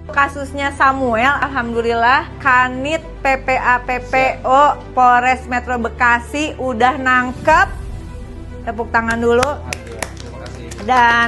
Kasusnya Samuel, alhamdulillah Kanit PPA PPO Polres Metro Bekasi udah nangkep. Tepuk tangan dulu. Terima kasih. Dan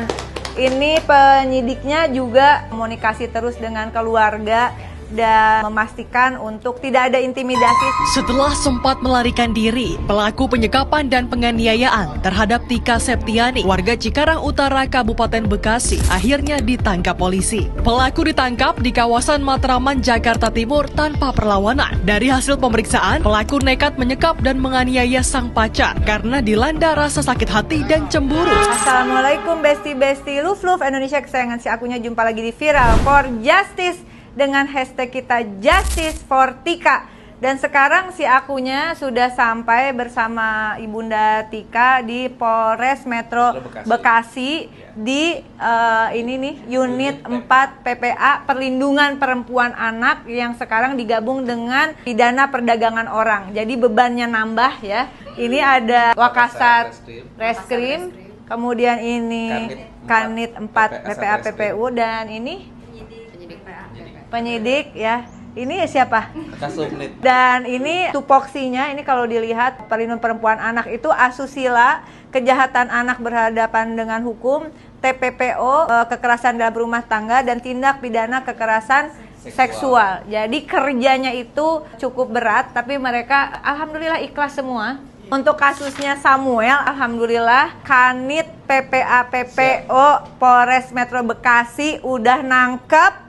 ini penyidiknya juga komunikasi terus dengan keluarga dan memastikan untuk tidak ada intimidasi. Setelah sempat melarikan diri, pelaku penyekapan dan penganiayaan terhadap Tika Septiani, warga Cikarang Utara, Kabupaten Bekasi, akhirnya ditangkap polisi. Pelaku ditangkap di kawasan Matraman, Jakarta Timur tanpa perlawanan. Dari hasil pemeriksaan, pelaku nekat menyekap dan menganiaya sang pacar karena dilanda rasa sakit hati dan cemburu. Assalamualaikum besti-besti love Indonesia kesayangan si akunya, jumpa lagi di Viral for Justice dengan hashtag kita Justice for Tika. Dan sekarang si akunya sudah sampai bersama Ibunda Tika di Polres Metro Bekasi di ini nih unit 4 PPA Perlindungan Perempuan Anak yang sekarang digabung dengan pidana perdagangan orang. Jadi bebannya nambah ya. Ini ada Wakasat Reskrim, kemudian ini Kanit 4 PPA PPU, dan ini penyidik ya. Ini siapa? Kasubnit. Dan ini tupoksinya, ini kalau dilihat perlindungan perempuan anak itu asusila, kejahatan anak berhadapan dengan hukum, TPPO, kekerasan dalam rumah tangga, dan tindak pidana kekerasan seksual. Jadi kerjanya itu cukup berat, tapi mereka alhamdulillah ikhlas semua. Untuk kasusnya Samuel, alhamdulillah Kanit PPA PPO Polres Metro Bekasi udah nangkep.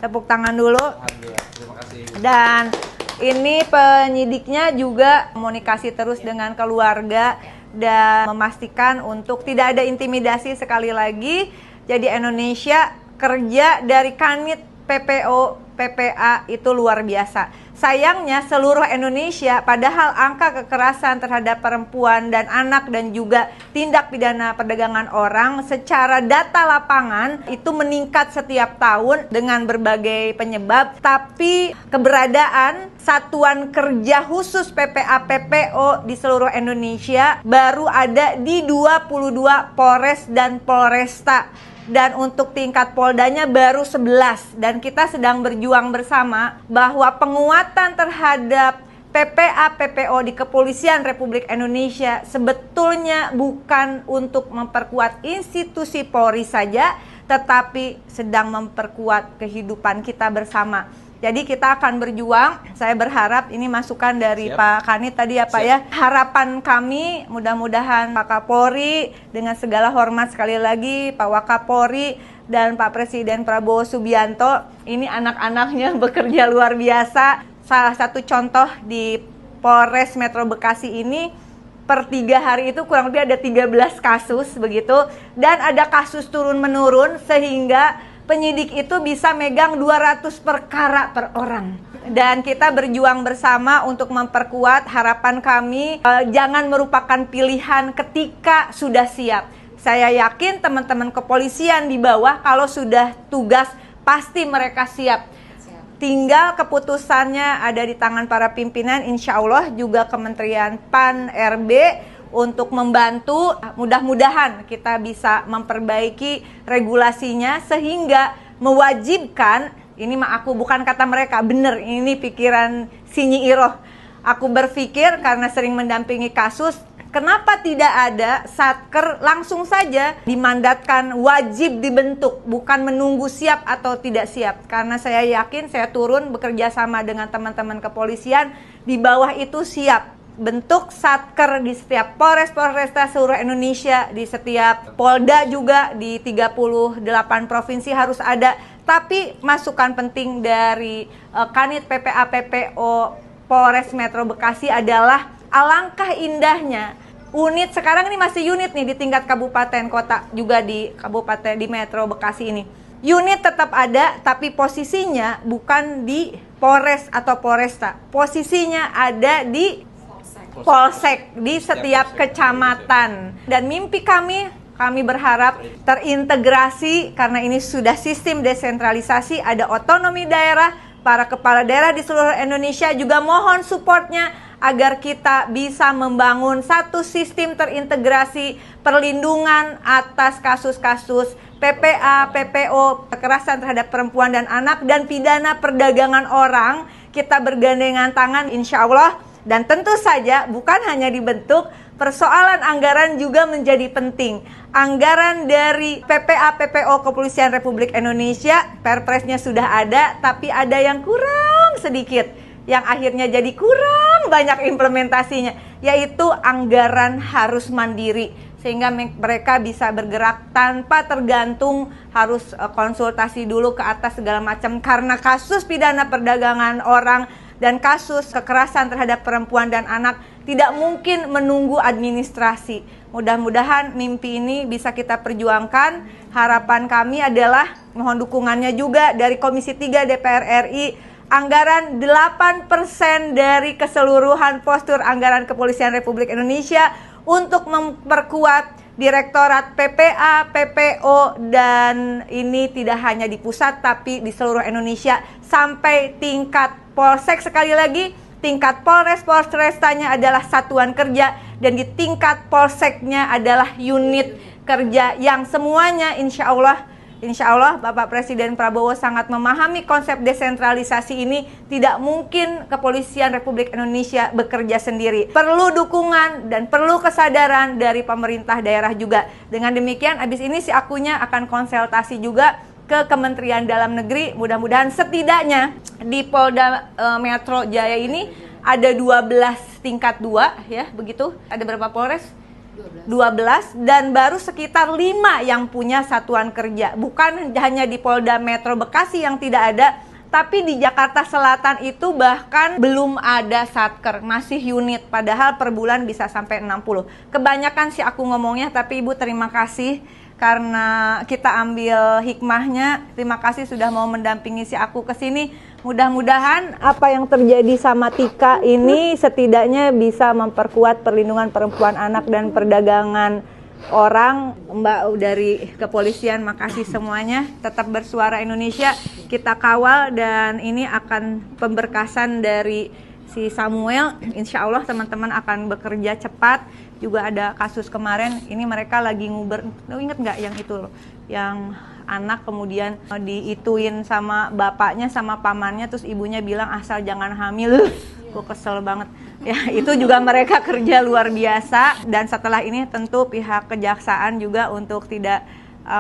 Tepuk tangan dulu. Terima kasih. Dan ini penyidiknya juga komunikasi terus dengan keluarga dan memastikan untuk tidak ada intimidasi sekali lagi. Jadi Indonesia kerja dari Kanit PPO PPA itu luar biasa. Sayangnya seluruh Indonesia, padahal angka kekerasan terhadap perempuan dan anak dan juga tindak pidana perdagangan orang secara data lapangan itu meningkat setiap tahun dengan berbagai penyebab. Tapi keberadaan satuan kerja khusus PPA PPO di seluruh Indonesia baru ada di 22 Polres dan Polresta. Dan untuk tingkat Poldanya baru 11. Dan kita sedang berjuang bersama bahwa penguatan terhadap PPA PPO di Kepolisian Republik Indonesia sebetulnya bukan untuk memperkuat institusi Polri saja, tetapi sedang memperkuat kehidupan kita bersama. Jadi kita akan berjuang. Saya berharap ini masukan dari Pak Kanit tadi ya Pak ya. Harapan kami mudah-mudahan Pak Kapolri dengan segala hormat sekali lagi Pak Wakapolri dan Pak Presiden Prabowo Subianto, ini anak-anaknya bekerja luar biasa. Salah satu contoh di Polres Metro Bekasi ini per 3 hari itu kurang lebih ada 13 kasus begitu, dan ada kasus turun-menurun sehingga penyidik itu bisa megang 200 perkara per orang. Dan kita berjuang bersama untuk memperkuat. Harapan kami jangan merupakan pilihan ketika sudah siap. Saya yakin teman-teman kepolisian di bawah kalau sudah tugas pasti mereka siap. Tinggal keputusannya ada di tangan para pimpinan, insya Allah juga Kementerian PAN RB untuk membantu. Mudah-mudahan kita bisa memperbaiki regulasinya sehingga mewajibkan, ini mah aku bukan kata mereka, bener ini pikiran si Nyi Iroh. Aku berpikir karena sering mendampingi kasus, kenapa tidak ada satker langsung saja dimandatkan wajib dibentuk, bukan menunggu siap atau tidak siap. Karena saya yakin saya turun bekerja sama dengan teman-teman kepolisian, di bawah itu siap. Bentuk satker di setiap Polres Polresta seluruh Indonesia, di setiap Polda juga di 38 provinsi harus ada. Tapi masukan penting dari Kanit PPA PPO Polres Metro Bekasi adalah alangkah indahnya unit, sekarang ini masih unit nih di tingkat kabupaten kota, juga di kabupaten di Metro Bekasi ini. Unit tetap ada, tapi posisinya bukan di Polres atau Polresta. Posisinya ada di Polsek di setiap kecamatan. Dan mimpi kami berharap terintegrasi karena ini sudah sistem desentralisasi, ada otonomi daerah, para kepala daerah di seluruh Indonesia juga mohon supportnya agar kita bisa membangun satu sistem terintegrasi perlindungan atas kasus-kasus PPA, PPO, kekerasan terhadap perempuan dan anak, dan pidana perdagangan orang. Kita bergandengan tangan insya Allah, dan tentu saja bukan hanya dibentuk, persoalan anggaran juga menjadi penting. Anggaran dari PPA, PPO Kepolisian Republik Indonesia, Perpresnya sudah ada, tapi ada yang kurang sedikit, yang akhirnya jadi kurang banyak implementasinya, yaitu anggaran harus mandiri, sehingga mereka bisa bergerak tanpa tergantung harus konsultasi dulu ke atas segala macam, karena kasus pidana perdagangan orang dan kasus kekerasan terhadap perempuan dan anak tidak mungkin menunggu administrasi. Mudah-mudahan mimpi ini bisa kita perjuangkan. Harapan kami adalah mohon dukungannya juga dari Komisi 3 DPR RI. Anggaran 8% dari keseluruhan postur anggaran Kepolisian Republik Indonesia untuk memperkuat Direktorat PPA, PPO, dan ini tidak hanya di pusat tapi di seluruh Indonesia sampai tingkat Polsek. Sekali lagi, tingkat Polres, Polrestanya adalah satuan kerja, dan di tingkat Polseknya adalah unit kerja yang semuanya insya Allah Bapak Presiden Prabowo sangat memahami konsep desentralisasi ini. Tidak mungkin Kepolisian Republik Indonesia bekerja sendiri. Perlu dukungan dan perlu kesadaran dari pemerintah daerah juga. Dengan demikian, abis ini si akunya akan konsultasi juga ke Kementerian Dalam Negeri. Mudah-mudahan setidaknya di Polda Metro Jaya ini ada 12 tingkat 2 ya, begitu. Ada berapa Polres? 12, dan baru sekitar 5 yang punya satuan kerja. Bukan hanya di Polda Metro Bekasi yang tidak ada, tapi di Jakarta Selatan itu bahkan belum ada satker, masih unit, padahal per bulan bisa sampai 60. Kebanyakan sih aku ngomongnya, tapi Ibu terima kasih karena kita ambil hikmahnya. Terima kasih sudah mau mendampingi si aku ke sini. Mudah-mudahan apa yang terjadi sama Tika ini setidaknya bisa memperkuat perlindungan perempuan, anak, dan perdagangan orang. Mbak dari kepolisian, makasih semuanya. Tetap bersuara Indonesia, kita kawal, dan ini akan pemberkasan dari si Samuel. Insya Allah teman-teman akan bekerja cepat. Juga ada kasus kemarin, ini mereka lagi nguber, inget nggak yang itu loh, yang anak kemudian diituin sama bapaknya sama pamannya, terus ibunya bilang asal jangan hamil. Gue kesel banget ya. Itu juga mereka kerja luar biasa. Dan setelah ini tentu pihak kejaksaan juga untuk tidak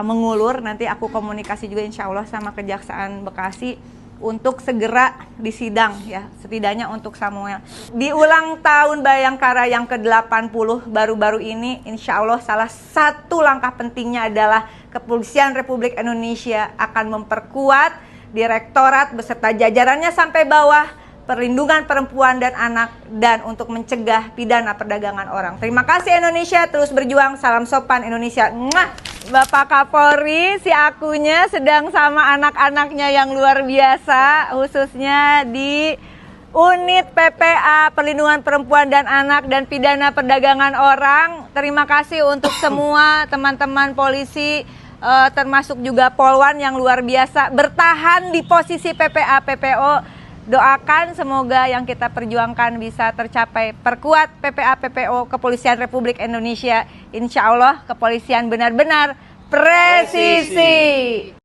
mengulur, nanti aku komunikasi juga insya Allah sama Kejaksaan Bekasi untuk segera disidang ya, setidaknya untuk Samuel. Di ulang tahun Bayangkara yang ke-80 baru-baru ini, insya Allah salah satu langkah pentingnya adalah Kepolisian Republik Indonesia akan memperkuat Direktorat beserta jajarannya sampai bawah, perlindungan perempuan dan anak, dan untuk mencegah pidana perdagangan orang. Terima kasih Indonesia, terus berjuang, salam sopan Indonesia. Mwah! Bapak Kapolri, si akunya sedang sama anak-anaknya yang luar biasa, khususnya di Unit PPA, Perlindungan Perempuan dan Anak dan Pidana Perdagangan Orang. Terima kasih untuk semua teman-teman polisi, termasuk juga Polwan yang luar biasa, bertahan di posisi PPA, PPO. Doakan semoga yang kita perjuangkan bisa tercapai. Perkuat PPA, PPO Kepolisian Republik Indonesia. Insya Allah kepolisian benar-benar presisi.